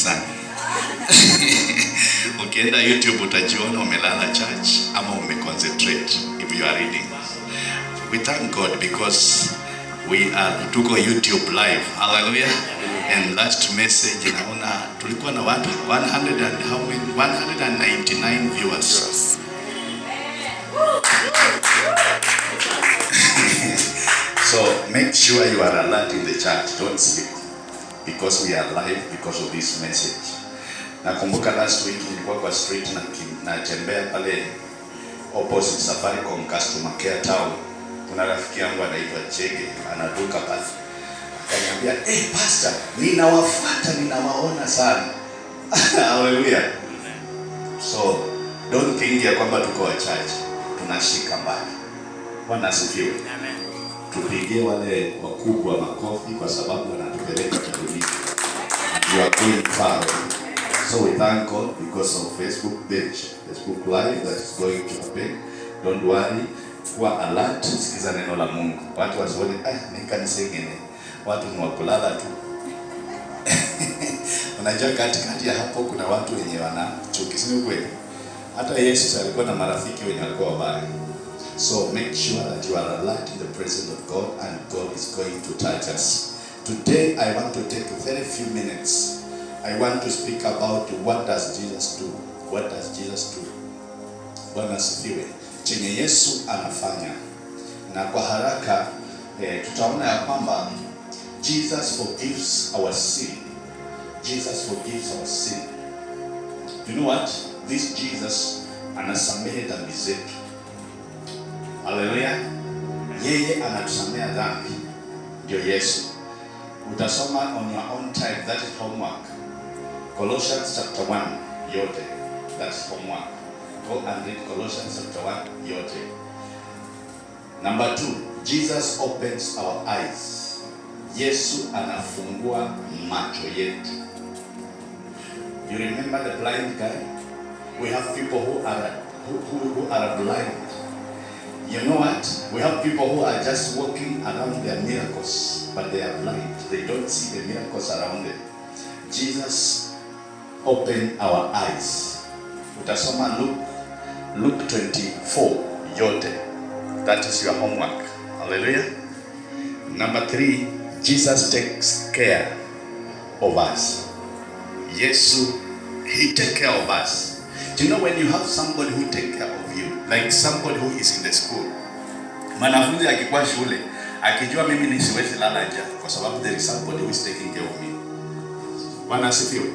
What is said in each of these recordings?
kanisani. Ukienda YouTube utajiona umelala church ama umeconcentrate if you are reading. We thank God because we are tuko YouTube live. Hallelujah. And last message naona tulikuwa na watu 199 viewers. So make sure you are alert in the church. Don't sleep because we are live because of this message. Nakumbuka last week nilikuwa kwa street na tembea pale opposite Safaricom customer care town. Kuna rafiki yangu anaitwa Chege, anaduka pale. Akaniambia, "Hey pastor, ninawafuata, ninawaona sana." Hallelujah. So don't think ya kwamba tuko wa church tunashika mbali. Bwana asifiwe. Amen. Tupigie wale wakubwa makofi kwa sababu wanatupeleka mbinguni. You are going far. So we thank God because of Facebook page, Facebook live that is going to happen. Don't worry. Kuwa alert, sikiza neno la Mungu. Watu wasione ni kanisa ingine. Watu ni wakulala tu. Unajua katikati ya hapo kuna watu wenye wana chuki, si kweli? Hata Yesu alikuwa na marafiki wenye walikuwa wabaya. So make sure that you are alert in the presence of God and God is going to touch us. Today I want to take a very few minutes. I want to speak about what does Jesus do? What does Jesus do? Bwana asifiwe. Chenye Yesu anafanya. Na kwa haraka tutaona ya kwamba Jesus forgives our sin. Jesus forgives our sin. You know what? This Jesus anasamehe dhambi zetu. Hallelujah. Yeye anatusamea dhambi. Ndio Yesu. Utasoma on your own time, that is homework. Colossians chapter 1 yote. That's homework. Go and read Colossians chapter 1 yote. Number 2, Jesus opens our eyes. Yesu anafungua macho yetu. You remember the blind guy? We have people who are blind. You know what? We have people who are just walking around their miracles, but they are blind. They don't see the miracles around them. Jesus opened our eyes. Utasoma Luke 24 yote. That is your homework. Hallelujah. Number 3, Jesus takes care of us. Yesu, he takes care of us. Do you know when you have somebody who takes care of you, like somebody who is in the school? Mwanafunzi akikuwa shule, akijua mimi nisiwezi lala njaa kwa sababu there is somebody who is taking care of me. Bwana asifiwe.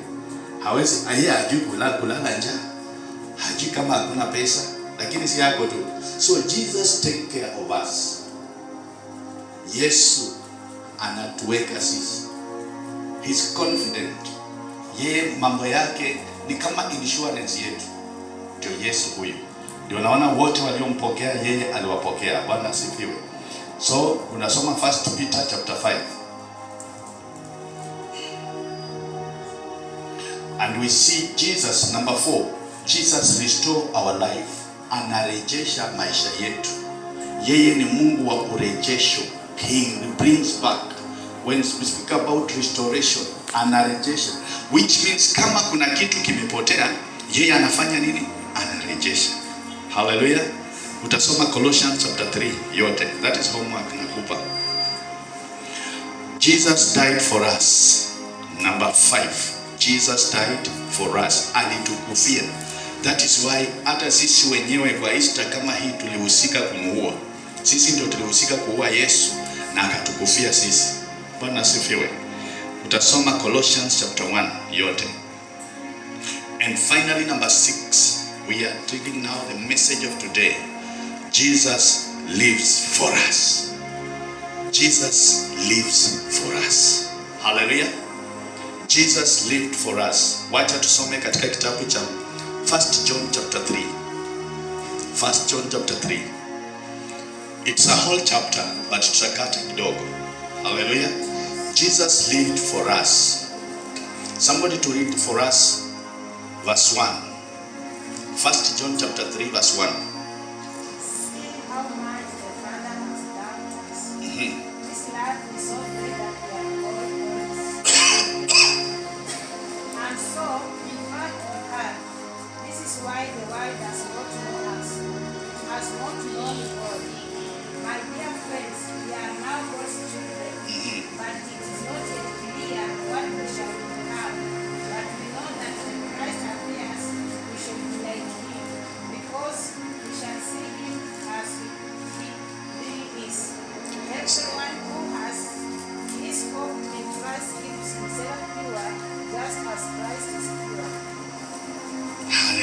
Hawezi ajui kulala njaa. Hajui kama hakuna pesa, lakini si yako tu. So Jesus take care of us. Yesu anatuweka sisi. He's confident. Yeye mambo yake ni kama insurance yetu. Ndio Yesu huyu. Ndio naona wote waliompokea yeye aliwapokea. Bwana asifiwe. So unasoma 1 Peter chapter 5. And we see Jesus, number 4. Jesus restore our life. Anarejesha maisha yetu. Yeye ni Mungu wa urejesho. He brings back. When we speak about restoration, anarejesha. Which means kama kuna kitu kimepotea, yeye anafanya nini? Anarejesha. Hallelujah. Utasoma Colossians chapter 3 yote. That is homework nakupa. Jesus died for us. Number 5. Jesus died for us. Alitukufia. That is why hata sisi wenyewe kwa Easter kama hii tulihusika kumuua. Sisi ndio tulihusika kuua Yesu na akatukufia sisi. Bwana asifiwe. Utasoma Colossians chapter 1 yote. And finally number 6, we are taking now the message of today. Jesus lives for us. Jesus lives for us. Hallelujah. Jesus lived for us. Wacha tusome katika kitabu cha 1 John chapter 3. 1 John chapter 3. It's a whole chapter, but tutakata kidogo. Hallelujah. Jesus lived for us. Somebody to read for us verse 1. 1 John chapter 3 verse 1. How much the Father has loved us. This love is so great that we are called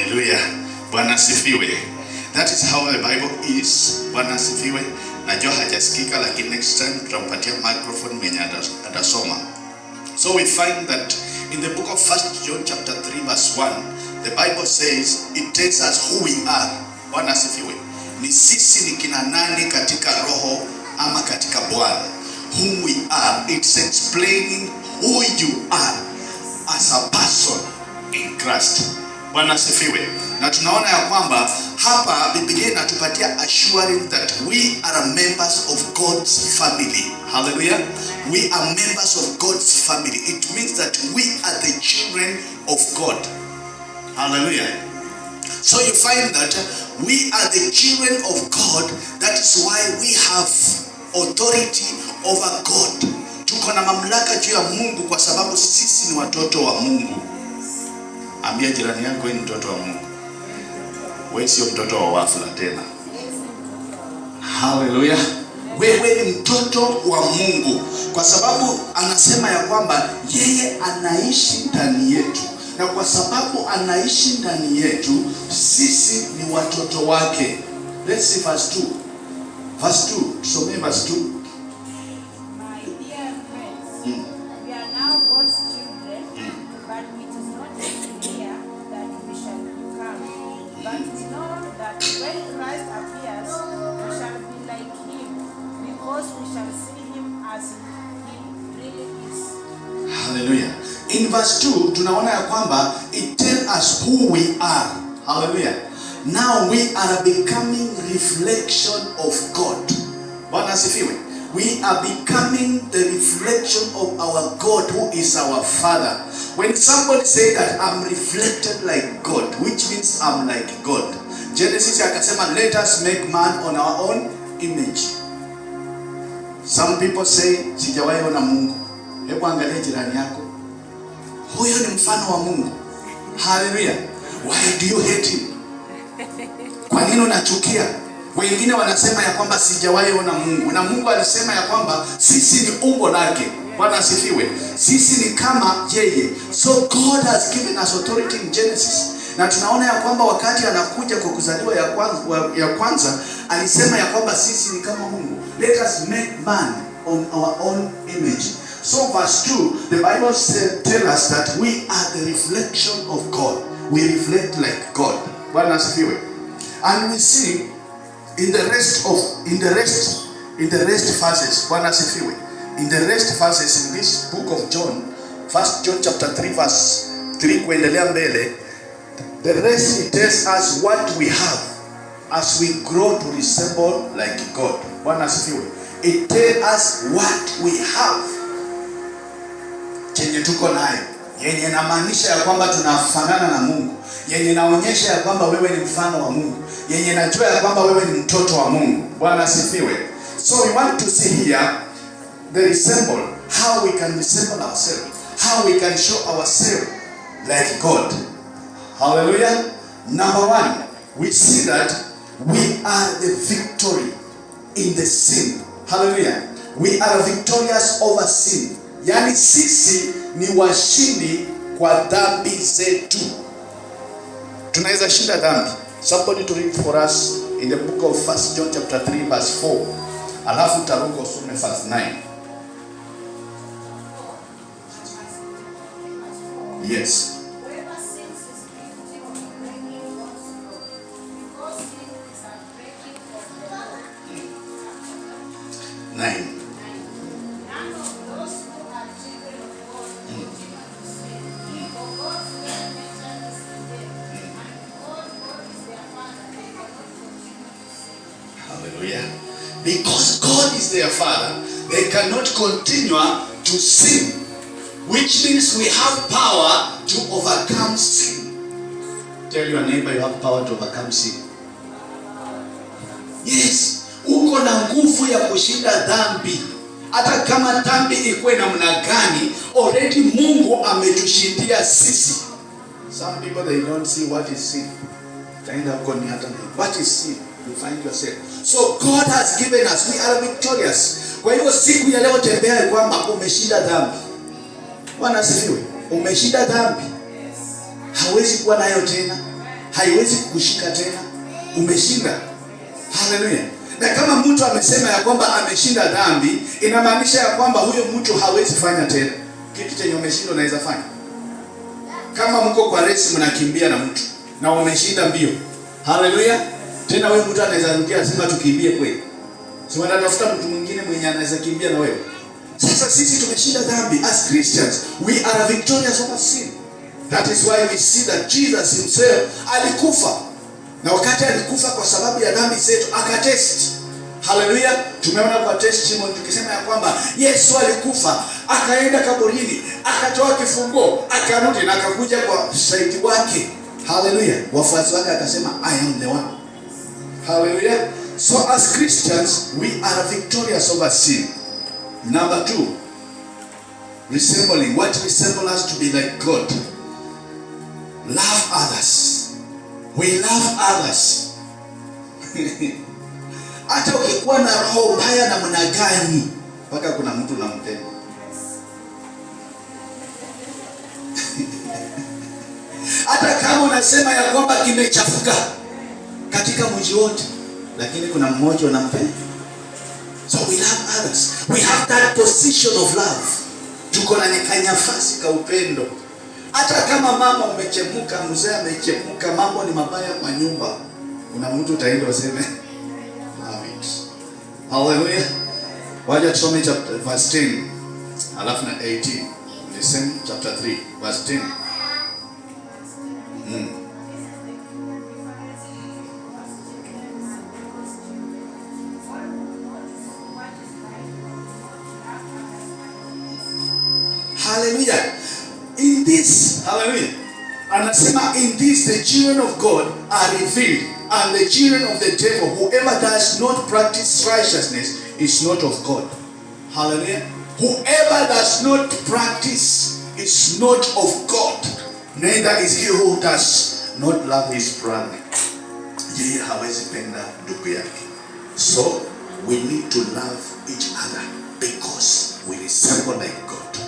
Hallelujah. Bwana asifiwe. That is how the Bible is. Bwana asifiwe. Najua hajasikika, lakini next time tutampatia microphone mwenye atasoma. So we find that in the book of 1 John chapter 3 verse 1, the Bible says it tells us who we are. Bwana asifiwe. Ni sisi ni kina nani katika roho ama katika Bwana. Whom we are. It's explaining who you are as a person in Christ. Bwana asifiwe. Na tunaona ya kwamba hapa Biblia inatupatia assurance that we are members of God's family. Hallelujah. We are members of God's family. It means that we are the children of God. Hallelujah. So you find that we are the children of God. That is why we have authority over God. Tuko na mamlaka juu ya Mungu kwa sababu sisi ni watoto wa Mungu. Ambia jirani yako ni mtoto wa Mungu. Wewe sio mtoto wa wafula tena. Hallelujah. Wewe ni mtoto wa Mungu kwa sababu anasema ya kwamba yeye anaishi ndani yetu. Na kwa sababu anaishi ndani yetu, sisi ni watoto wake. Let's see verse 2. Verse 2. Tusome verse 2. My dear friends, we are now God's children, but it is not clear that we shall become. But know that when Christ appears, we shall be like him, because we shall see him as he really is. Hallelujah. In verse 2, tunaona ya kwamba it tells us who we are. Hallelujah. Now we are becoming reflection of God. Bwana asifiwe. We are becoming the reflection of our God who is our Father. When somebody say that I'm reflected like God, which means I'm like God. Genesis akasema let us make man on our own image. Some people say sijawahi ona Mungu. Hebu angalia jirani yako. Huyo ni mfano wa Mungu. Hallelujah. Why do you hate him? Kwa nini unachukia? Wengine wanasema ya kwamba sijawahi ona Mungu. Na Mungu alisema ya kwamba sisi ni umbo lake. Bwana asifiwe. Sisi ni kama yeye. So God has given us authority in Genesis. Na tunaona ya kwamba wakati anakuja kwa kuzaliwa ya kwanza alisema ya kwamba sisi ni kama Mungu. Let us make man on our own image. So verse 2, the Bible tells us that we are the reflection of God. We reflect like God. Bwana asifiwe. And we see in the rest verses, Bwana asifiwe. In the rest verses in this book of John, 1 John chapter 3 verse 3 kuendelea mbele, the rest it tells us what we have as we grow to resemble like God. Bwana asifiwe. It tells us what we have. Chenye tuko nayo, yenye inamaanisha ya kwamba tunafanana na Mungu, yenye inaonyesha ya kwamba wewe ni mfano wa Mungu, yenye inajua ya kwamba wewe ni mtoto wa Mungu. Bwana asifiwe. So we want to see here the resemble, how we can resemble ourselves, how we can show ourselves like God. Hallelujah. Number 1, we see that we are the victory in the sin. Hallelujah. We are victorious over sin. Yani sisi ni washindi kwa dhambi zetu. Tunaweza shinda dhambi. Somebody to read for us in the book of 1 John chapter 3 verse 4. Alafu taruka usome verse 9. Yes. Whoever sins is guilty of breaking God's law, because sin is a breaking of the law. 9. None of those who are children of God continue to sin, for God's very nature is in them, and because God is their Father, they cannot continue to sin. Hallelujah. Because God is their Father, they cannot continue to sin. Which means we have power to overcome sin. Tell your neighbor you have power to overcome sin. Yes, uko na nguvu ya kushinda dhambi. Hata kama dhambi ikuwe namna gani, already Mungu ametushindia sisi. Some people they don't see what is sin. What is sin? You find yourself. So God has given us, we are victorious. Kwa hivyo siku ya leo tembea kwamba umeshinda dhambi. Bwana asifiwe. Umeshinda dhambi. Hawezi kuwa nayo tena. haiwezi kukushika tena, umeshinda. Haleluya. Na kama mtu amesema ya kwamba ameshinda dhambi, inamaanisha ya kwamba huyo mtu hawezi fanya tena kitu chenye umeshinda. Unaweza fanya kama mko kwa race, mnakimbia na mtu na umeshinda mbio. Haleluya. Tena wewe mtu anaweza rudia sema tukimbie kweli, si wanatafuta mtu mwingine mwenye anaweza kimbia na wewe. Sasa sisi tumeshinda dhambi. As Christians, we are victorious over sin. That is why we see that Jesus himself alikufa. Na wakati alikufa kwa sababu ya dhambi zetu, akatest. Haleluya. Tumeona kwa testimony tukisema ya kwamba Yesu alikufa, akaenda kaburini, akatoa kifungo, akarudi na akakuja kwa shahidi wake. Haleluya. Wafuasi wake akasema, I am the one. Haleluya. So as Christians, we are victorious over sin. Number 2, resembling. What resemble us to be like God? Love others. We love others. Hata ukikuwa na roho mbaya na mna gani, mpaka kuna mtu unampenda. Hata kama unasema ya kwamba kimechafuka katika mji wote, lakini kuna mmoja unampenda. So we love others. We have that position of love. Tuko na nafasi ka upendo. Hata kama mama umechemuka, mzee amechemuka, mambo ni mabaya kwa nyumba, kuna mtu utaenda useme love it. Hallelujah. Wacha tusome verse 10 alafu na 18. The same chapter 3 verse 10. Hallelujah. In this, hallelujah, anasema in this the children of God are revealed, and the children of the devil. Whoever does not practice righteousness is not of God. Hallelujah. Whoever does not practice is not of God. Neither is he who does not love his brother. Yeye hawezi penda ndugu yake. So we need to love each other because we resemble like God.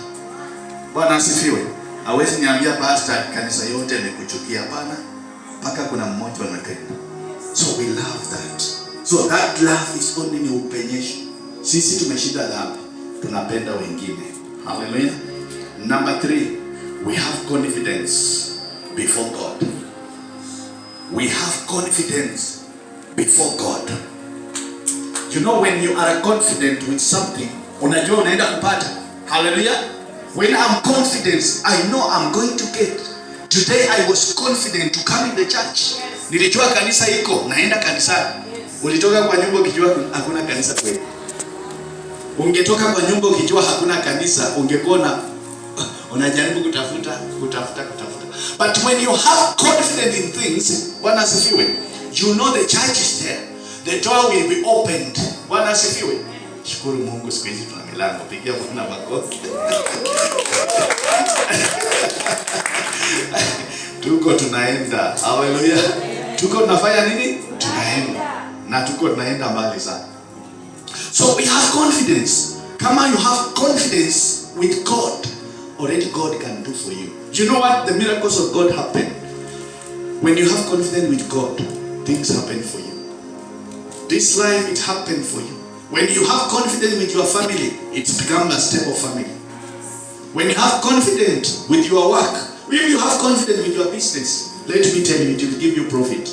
Bwana asifiwe. Hawezi niambia pastor kanisa yote imekuchukia, hapana. Mpaka kuna mmoja anapenda. So we love that. So that love is only ni upenyesho. Sisi tumeshinda dhambi, tunapenda wengine. Hallelujah. Number 3, we have confidence before God. We have confidence before God. You know, when you are confident with something, unajua unaenda kupata. Hallelujah. When I'm confident, I know I'm going to get. Today I was confident to come in the church. Nilijua kanisa iko, naenda kanisani. Ulitoka kwa nyumba ukijua hakuna kanisa kweli. Ungetoka kwa nyumba ukijua hakuna kanisa, ungekuwa unajaribu kutafuta. But when you have confidence in things, Bwana asifiwe, you know the church is there. The door will be opened. Bwana asifiwe. Shukuru Mungu siku hizi tuna milango. Pigia Bwana makofi. Tuko tunaenda. Hallelujah. Tuko tunafanya nini? Tunaenda. Na tuko tunaenda mbali sana. So we have confidence. Kama you have confidence with God, already God can do for you. You know what? The miracles of God happen. When you have confidence with God, things happen for you. This life, it happened for you. When you have confidence with your family, it's become a stable family. When you have confidence with your work, if you have confidence with your business, let me tell you, it will give you profit.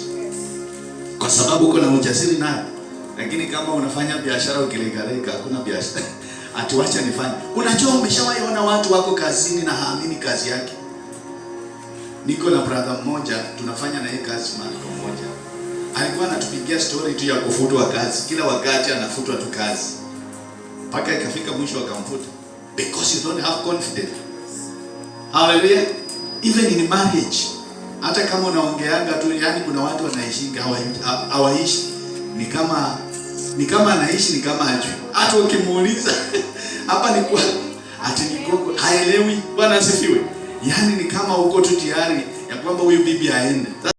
Kwa sababu uko na ujasiri nayo. Lakini kama unafanya biashara ukilegalega, hakuna biashara. Atiwacha nifanye. Unajua umeshawahi ona watu wako kazini na haamini kazi yake. Niko na brother mmoja, tunafanya na yeye kazi mahali pamoja. Alikuwa anatupigia story tu ya kufutwa kazi. Kila wakati anafutwa tu kazi. Mpaka ikafika mwisho akamfuta. Because you don't have confidence. Hallelujah. Even in marriage. Hata kama unaongeanga tu, yani kuna watu wanaishinga hawaishi. Ni kama anaishi ni kama hajui. Hata ukimuuliza hapa ni kwa ati niko haelewi. Bwana asifiwe. Yani ni kama uko tu tayari ya kwamba huyu bibi aende.